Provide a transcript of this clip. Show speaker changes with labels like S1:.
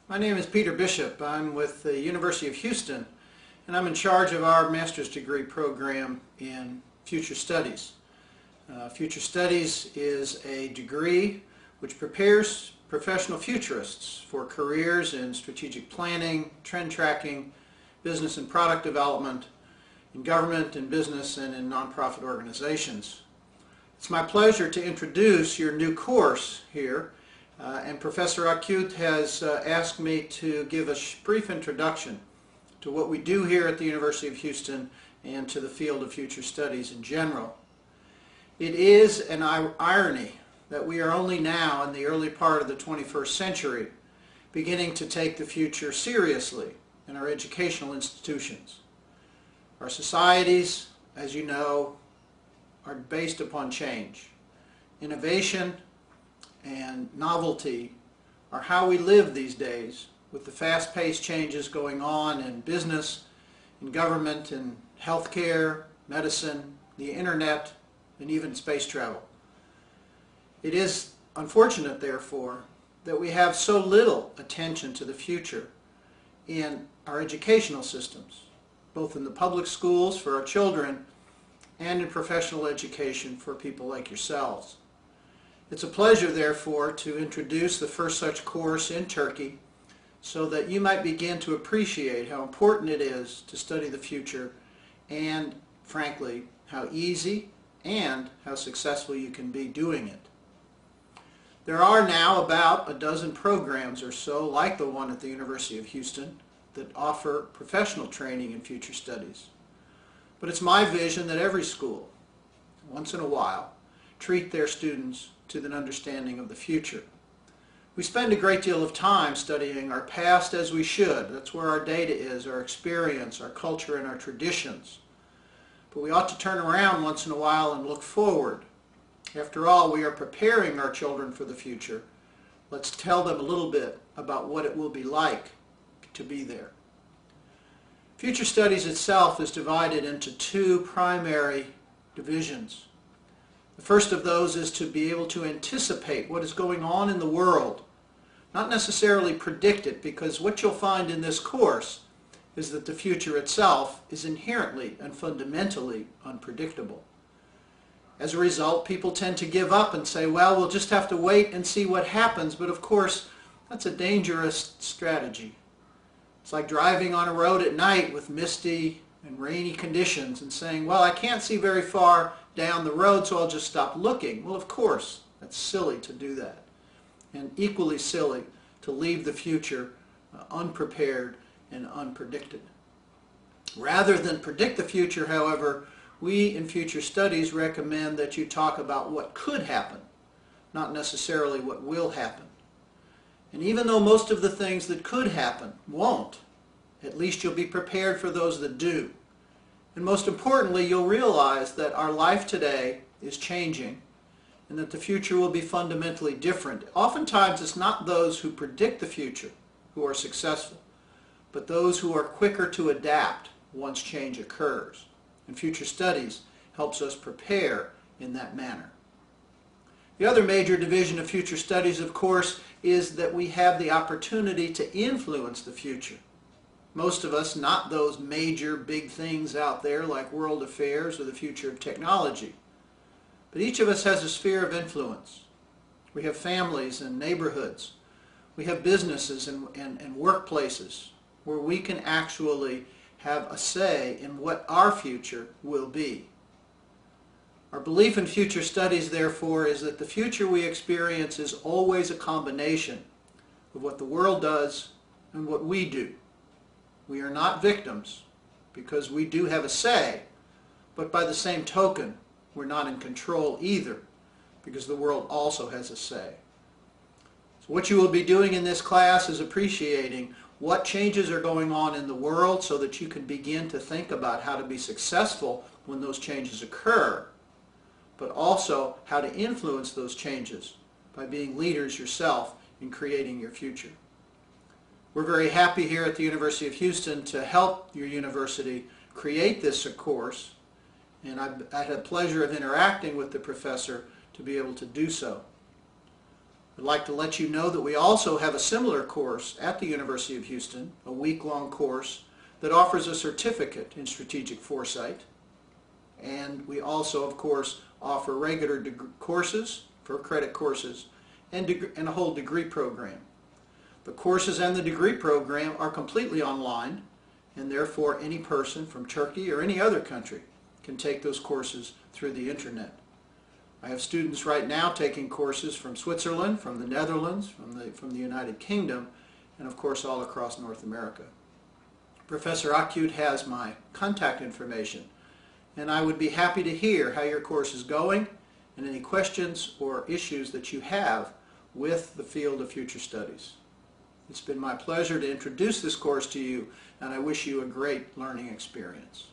S1: My name is Peter Bishop. I'm with the University of Houston, and I'm in charge of our master's degree program in Future Studies. Future Studies is a degree which prepares professional futurists for careers in strategic planning, trend tracking, business and product development, in government, in business, and in nonprofit organizations. It's my pleasure to introduce your new course here, and Professor Acute has asked me to give a brief introduction to what we do here at the University of Houston and to the field of future studies in general. It is an irony that we are only now, in the early part of the 21st century, beginning to take the future seriously in our educational institutions. Our societies, as you know, are based upon change. Innovation and novelty are how we live these days, with the fast-paced changes going on in business, in government, in healthcare, medicine, the internet, and even space travel. It is unfortunate, therefore, that we have so little attention to the future in our educational systems, both in the public schools for our children and in professional education for people like yourselves. It's a pleasure, therefore, to introduce the first such course in Turkey so that you might begin to appreciate how important it is to study the future and, frankly, how easy and how successful you can be doing it. There are now about a dozen programs or so, like the one at the University of Houston, that offer professional training in future studies. But it's my vision that every school, once in a while, treat their students to an understanding of the future. We spend a great deal of time studying our past, as we should. That's where our data is, our experience, our culture, and our traditions. But we ought to turn around once in a while and look forward. After all, we are preparing our children for the future. Let's tell them a little bit about what it will be like to be there. Future Studies itself is divided into two primary divisions. The first of those is to be able to anticipate what is going on in the world, not necessarily predict it, because what you'll find in this course is that the future itself is inherently and fundamentally unpredictable. As a result, people tend to give up and say, well, we'll just have to wait and see what happens, but of course, that's a dangerous strategy. It's like driving on a road at night with misty and rainy conditions and saying, well, I can't see very far down the road, so I'll just stop looking. Well, of course, that's silly to do that. And equally silly to leave the future unprepared and unpredicted. Rather than predict the future, however, we in Future Studies recommend that you talk about what could happen, not necessarily what will happen. And even though most of the things that could happen won't, at least you'll be prepared for those that do. And most importantly, you'll realize that our life today is changing and that the future will be fundamentally different. Oftentimes, it's not those who predict the future who are successful, but those who are quicker to adapt once change occurs. And Future Studies helps us prepare in that manner. The other major division of Future Studies, of course, is that we have the opportunity to influence the future. Most of us, not those major big things out there like world affairs or the future of technology. But each of us has a sphere of influence. We have families and neighborhoods. We have businesses and workplaces where we can actually have a say in what our future will be. Our belief in Future Studies, therefore, is that the future we experience is always a combination of what the world does and what we do. We are not victims because we do have a say, but by the same token, we're not in control either because the world also has a say. So what you will be doing in this class is appreciating what changes are going on in the world so that you can begin to think about how to be successful when those changes occur, but also how to influence those changes by being leaders yourself in creating your future. We're very happy here at the University of Houston to help your university create this course, and I had the pleasure of interacting with the professor to be able to do so. I'd like to let you know that we also have a similar course at the University of Houston, a week-long course that offers a certificate in strategic foresight. And we also, of course, offer regular courses for credit courses and a whole degree program. The courses and the degree program are completely online, and therefore any person from Turkey or any other country can take those courses through the internet. I have students right now taking courses from Switzerland, from the Netherlands, from the United Kingdom, and of course all across North America. Professor Akut has my contact information, and I would be happy to hear how your course is going and any questions or issues that you have with the field of future studies. It's been my pleasure to introduce this course to you, and I wish you a great learning experience.